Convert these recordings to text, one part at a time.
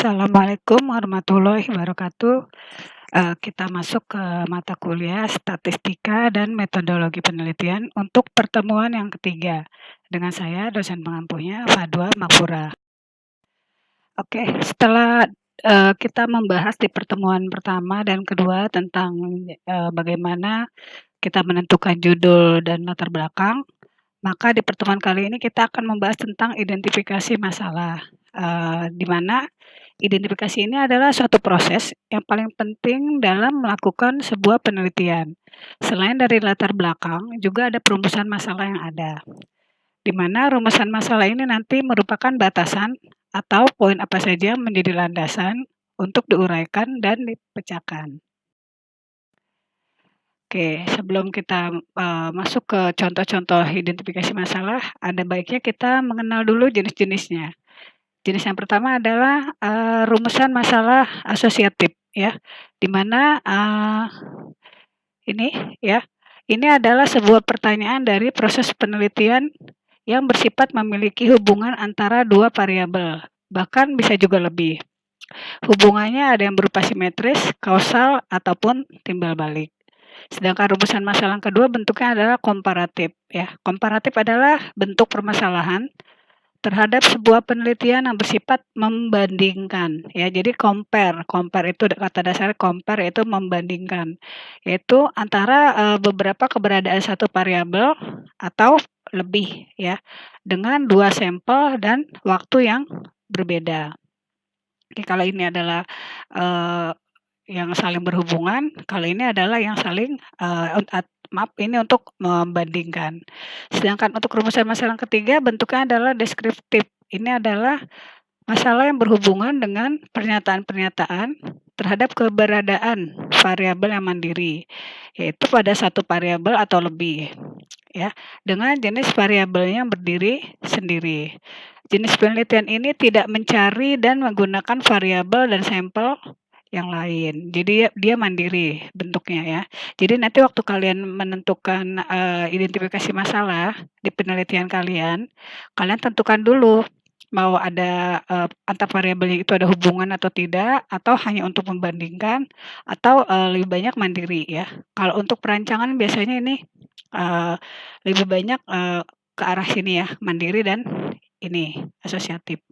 Assalamualaikum warahmatullahi wabarakatuh. Kita masuk ke mata kuliah Statistika dan Metodologi Penelitian untuk pertemuan yang ketiga. Dengan saya dosen pengampunya Fadwa Makfurah. Oke, setelah kita membahas di pertemuan pertama dan kedua tentang bagaimana kita menentukan judul dan latar belakang, maka di pertemuan kali ini kita akan membahas tentang identifikasi masalah, di mana identifikasi ini adalah suatu proses yang paling penting dalam melakukan sebuah penelitian. Selain dari latar belakang, juga ada perumusan masalah yang ada, di mana rumusan masalah ini nanti merupakan batasan atau poin apa saja yang menjadi landasan untuk diuraikan dan dipecahkan. Oke, sebelum kita masuk ke contoh-contoh identifikasi masalah, ada baiknya kita mengenal dulu jenis-jenisnya. Jenis yang pertama adalah rumusan masalah asosiatif, ya, di mana ini, ya, ini adalah sebuah pertanyaan dari proses penelitian yang bersifat memiliki hubungan antara dua variabel, bahkan bisa juga lebih. Hubungannya ada yang berupa simetris, kausal, ataupun timbal balik. Sedangkan rumusan masalah yang kedua bentuknya adalah komparatif, ya. Komparatif adalah bentuk permasalahan terhadap sebuah penelitian yang bersifat membandingkan, ya. Jadi compare itu kata dasarnya compare itu membandingkan, yaitu antara beberapa keberadaan satu variabel atau lebih, ya, dengan dua sampel dan waktu yang berbeda. Oke, kalau ini adalah yang saling berhubungan, kalau ini adalah yang saling ini untuk membandingkan. Sedangkan untuk rumusan masalah yang ketiga bentuknya adalah deskriptif. Ini adalah masalah yang berhubungan dengan pernyataan-pernyataan terhadap keberadaan variabel yang mandiri, yaitu pada satu variabel atau lebih, ya, dengan jenis variabelnya yang berdiri sendiri. Jenis penelitian ini tidak mencari dan menggunakan variabel dan sampel yang lain. Jadi dia mandiri bentuknya, ya. Jadi nanti waktu kalian menentukan identifikasi masalah di penelitian kalian tentukan dulu mau ada antar variabelnya itu ada hubungan atau tidak, atau hanya untuk membandingkan, atau lebih banyak mandiri, ya. Kalau untuk perancangan biasanya ini lebih banyak ke arah sini, ya, mandiri dan ini asosiatif.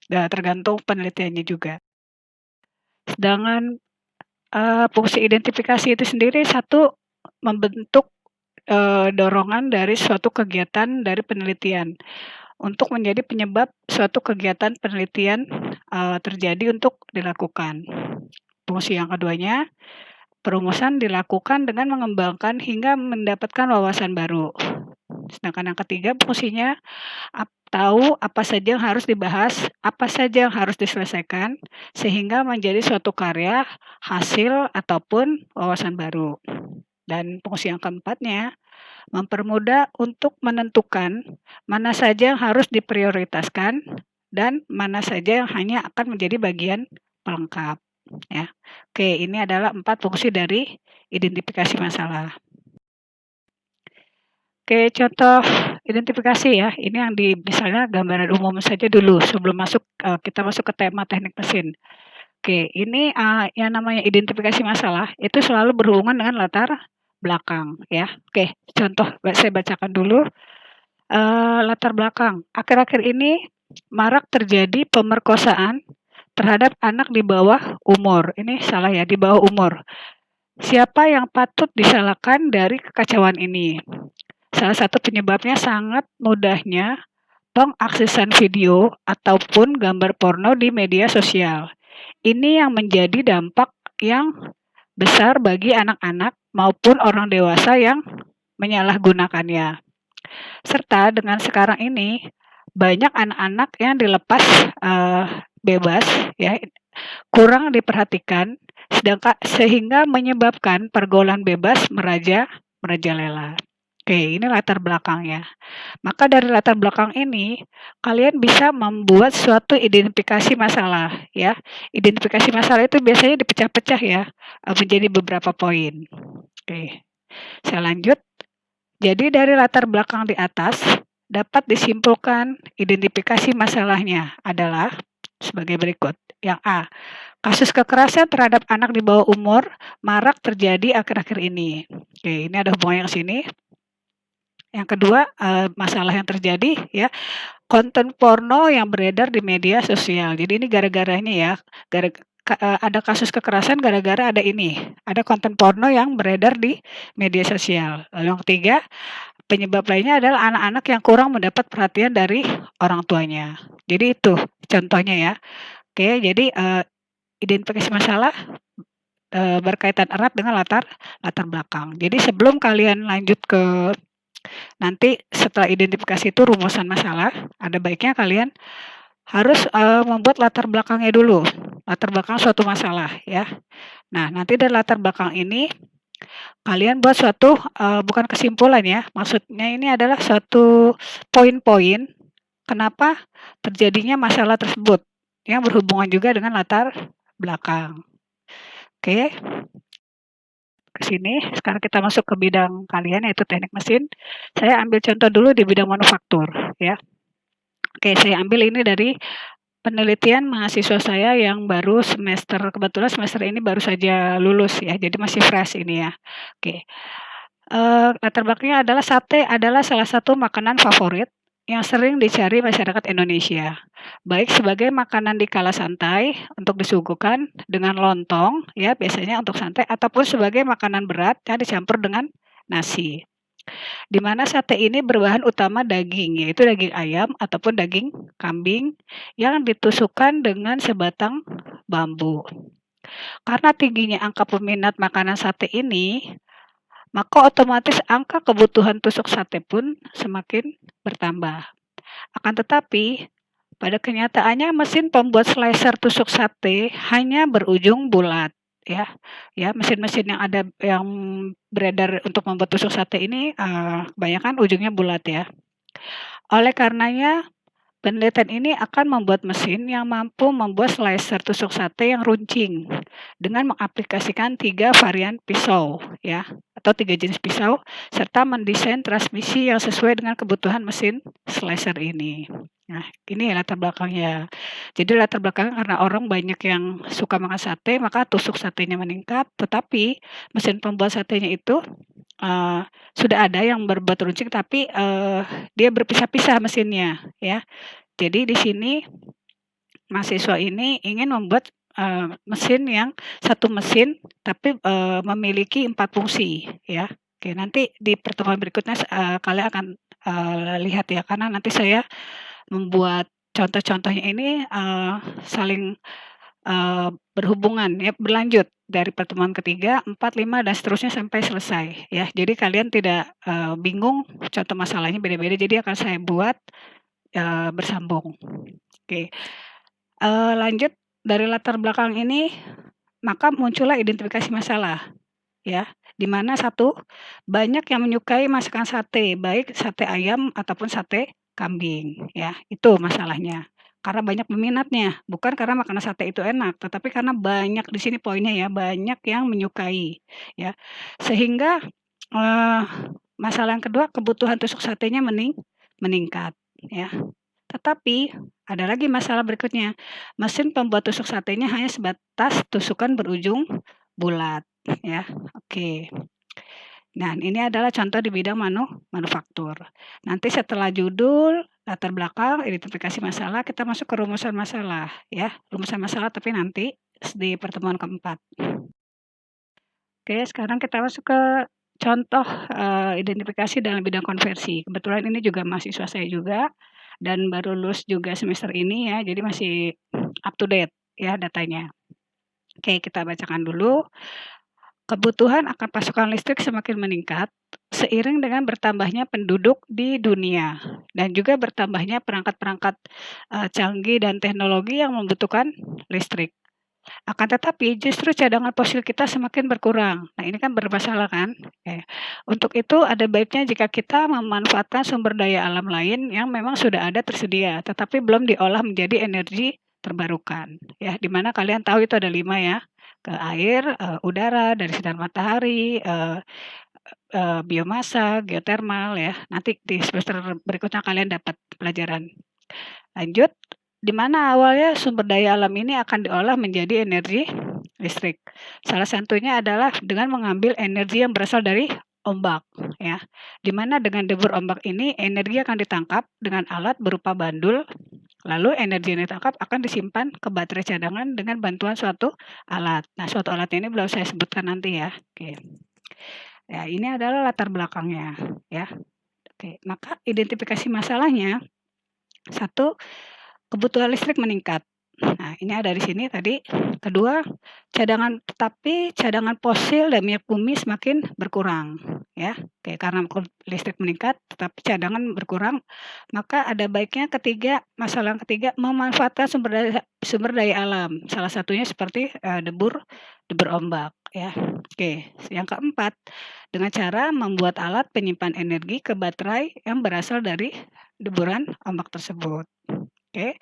Tergantung penelitiannya juga. Sedangkan fungsi identifikasi itu sendiri satu membentuk dorongan dari suatu kegiatan dari penelitian untuk menjadi penyebab suatu kegiatan penelitian terjadi untuk dilakukan. Fungsi yang keduanya, perumusan dilakukan dengan mengembangkan hingga mendapatkan wawasan baru. Sedangkan yang ketiga fungsinya tahu apa saja yang harus dibahas, apa saja yang harus diselesaikan, sehingga menjadi suatu karya, hasil, ataupun wawasan baru. Dan fungsi yang keempatnya, mempermudah untuk menentukan mana saja yang harus diprioritaskan dan mana saja yang hanya akan menjadi bagian pelengkap, ya. Oke, ini adalah 4 fungsi dari identifikasi masalah. Oke, contoh identifikasi, ya. Ini yang misalnya gambaran umum saja dulu sebelum kita masuk ke tema teknik mesin. Oke, ini yang namanya identifikasi masalah itu selalu berhubungan dengan latar belakang, ya. Oke, contoh saya bacakan dulu. Latar belakang. Akhir-akhir ini marak terjadi pemerkosaan terhadap anak di bawah umur. Ini salah, ya, di bawah umur. Siapa yang patut disalahkan dari kekacauan ini? Salah satu penyebabnya sangat mudahnya pengaksesan video ataupun gambar porno di media sosial. Ini yang menjadi dampak yang besar bagi anak-anak maupun orang dewasa yang menyalahgunakannya. Serta dengan sekarang ini banyak anak-anak yang dilepas bebas, ya, kurang diperhatikan, sehingga menyebabkan pergaulan bebas merajalela. Oke, ini latar belakangnya. Maka dari latar belakang ini, kalian bisa membuat suatu identifikasi masalah, ya. Identifikasi masalah itu biasanya dipecah-pecah, ya, menjadi beberapa poin. Oke, saya lanjut. Jadi dari latar belakang di atas dapat disimpulkan identifikasi masalahnya adalah sebagai berikut. Yang A, kasus kekerasan terhadap anak di bawah umur marak terjadi akhir-akhir ini. Oke, ini ada hubungannya ke sini. Yang kedua, masalah yang terjadi ya, konten porno yang beredar di media sosial. Jadi ini gara-garanya ya, ada kasus kekerasan gara-gara ada konten porno yang beredar di media sosial. Lalu yang ketiga, penyebab lainnya adalah anak-anak yang kurang mendapat perhatian dari orang tuanya. Jadi itu contohnya ya. Oke, jadi, identifikasi masalah, berkaitan erat dengan latar latar belakang. Jadi sebelum kalian lanjut ke nanti setelah identifikasi itu rumusan masalah, ada baiknya kalian harus, membuat latar belakangnya dulu, latar belakang suatu masalah ya. Nah, nanti dari latar belakang ini kalian buat suatu, bukan kesimpulan ya, maksudnya ini adalah suatu poin-poin kenapa terjadinya masalah tersebut, yang berhubungan juga dengan latar belakang. Oke, ke sini. Sekarang kita masuk ke bidang kalian yaitu teknik mesin. Saya ambil contoh dulu di bidang manufaktur ya. Oke, saya ambil ini dari penelitian mahasiswa saya yang baru kebetulan semester ini baru saja lulus ya, jadi masih fresh ini ya. Oke, latar belakangnya adalah sate adalah salah satu makanan favorit yang sering dicari masyarakat Indonesia, baik sebagai makanan di kala santai untuk disuguhkan dengan lontong ya, biasanya untuk santai ataupun sebagai makanan berat yang dicampur dengan nasi. Di mana sate ini berbahan utama daging, yaitu daging ayam ataupun daging kambing yang ditusukkan dengan sebatang bambu. Karena tingginya angka peminat makanan sate ini, maka otomatis angka kebutuhan tusuk sate pun semakin bertambah. Akan tetapi, pada kenyataannya mesin pembuat slicer tusuk sate hanya berujung bulat ya. Ya, mesin-mesin yang beredar untuk membuat tusuk sate ini kebanyakan ujungnya bulat ya. Oleh karenanya, penelitian ini akan membuat mesin yang mampu membuat slicer tusuk sate yang runcing dengan mengaplikasikan 3 varian pisau ya, atau 3 jenis pisau serta mendesain transmisi yang sesuai dengan kebutuhan mesin slicer ini. Nah, ini latar belakangnya. Jadi latar belakang karena orang banyak yang suka makan sate, maka tusuk satenya meningkat, tetapi mesin pembuat satenya itu sudah ada yang berbuat runcing tapi, dia berpisah-pisah mesinnya ya. Jadi di sini mahasiswa ini ingin membuat, mesin yang satu mesin tapi, memiliki 4 fungsi ya. Oke, nanti di pertemuan berikutnya kalian akan, lihat ya karena nanti saya membuat contoh-contohnya ini, saling, berhubungan ya, berlanjut dari pertemuan ketiga, 4, 5 dan seterusnya sampai selesai ya. Jadi kalian tidak, bingung contoh masalahnya beda-beda, jadi akan saya buat, bersambung. Oke, lanjut dari latar belakang ini, maka muncullah identifikasi masalah ya, di mana satu, banyak yang menyukai masakan sate, baik sate ayam ataupun sate kambing ya, itu masalahnya. Karena banyak peminatnya, bukan karena makanan sate itu enak, tetapi karena banyak di sini poinnya ya, banyak yang menyukai ya. Sehingga, eee, masalah yang kedua, kebutuhan tusuk satenya meningkat ya. Tetapi ada lagi masalah berikutnya, mesin pembuat tusuk satenya hanya sebatas tusukan berujung bulat ya. Oke. Nah, ini adalah contoh di bidang manufaktur. Nanti setelah judul, latar belakang, identifikasi masalah, kita masuk ke rumusan masalah ya. Rumusan masalah tapi nanti di pertemuan keempat. Oke, sekarang kita masuk ke contoh, identifikasi dalam bidang konversi. Kebetulan ini juga mahasiswa saya juga dan baru lulus juga semester ini ya, jadi masih up to date ya datanya. Oke, kita bacakan dulu. Kebutuhan akan pasokan listrik semakin meningkat seiring dengan bertambahnya penduduk di dunia dan juga bertambahnya perangkat-perangkat, canggih dan teknologi yang membutuhkan listrik. Akan tetapi justru cadangan fosil kita semakin berkurang. Nah, ini kan bermasalah kan? Oke. Untuk itu ada baiknya jika kita memanfaatkan sumber daya alam lain yang memang sudah ada tersedia, tetapi belum diolah menjadi energi terbarukan. Ya, di mana kalian tahu itu ada 5 ya, ke air, udara, dari sinar matahari, biomasa, geotermal ya. Nanti di semester berikutnya kalian dapat pelajaran. Lanjut. di mana awalnya sumber daya alam ini akan diolah menjadi energi listrik. Salah satunya adalah dengan mengambil energi yang berasal dari ombak, ya. Di mana dengan debur ombak ini energi akan ditangkap dengan alat berupa bandul, lalu energi yang ditangkap akan disimpan ke baterai cadangan dengan bantuan suatu alat. Nah, suatu alat ini belum saya sebutkan nanti ya. Oke. Ya, ini adalah latar belakangnya, ya. Oke, maka identifikasi masalahnya, satu, kebutuhan listrik meningkat. Nah, ini ada di sini tadi. Kedua, cadangan fosil dan minyak bumi semakin berkurang, ya. Oke, karena listrik meningkat tetapi cadangan berkurang, maka ada baiknya masalah yang ketiga memanfaatkan sumber daya alam. Salah satunya seperti, debur ombak, ya. Oke, yang keempat, dengan cara membuat alat penyimpan energi ke baterai yang berasal dari deburan ombak tersebut. Oke,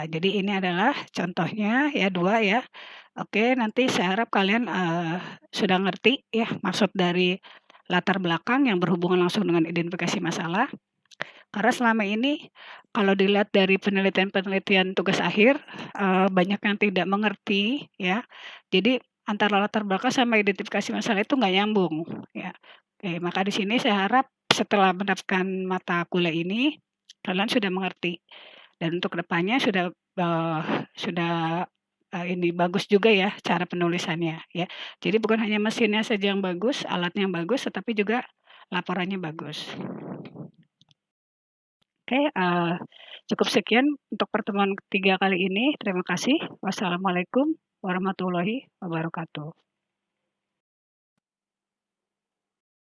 jadi ini adalah contohnya ya 2 ya. Oke, nanti saya harap kalian, sudah ngerti ya maksud dari latar belakang yang berhubungan langsung dengan identifikasi masalah. Karena selama ini kalau dilihat dari penelitian-penelitian tugas akhir, banyak yang tidak mengerti ya. Jadi antara latar belakang sama identifikasi masalah itu nggak nyambung ya. Oke, maka di sini saya harap setelah mendapatkan mata kuliah ini, kalian sudah mengerti. Dan untuk kedepannya ini bagus juga ya cara penulisannya ya. Jadi bukan hanya mesinnya saja yang bagus, alatnya yang bagus, tetapi juga laporannya bagus. Oke, cukup sekian untuk pertemuan ketiga kali ini. Terima kasih. Wassalamualaikum warahmatullahi wabarakatuh.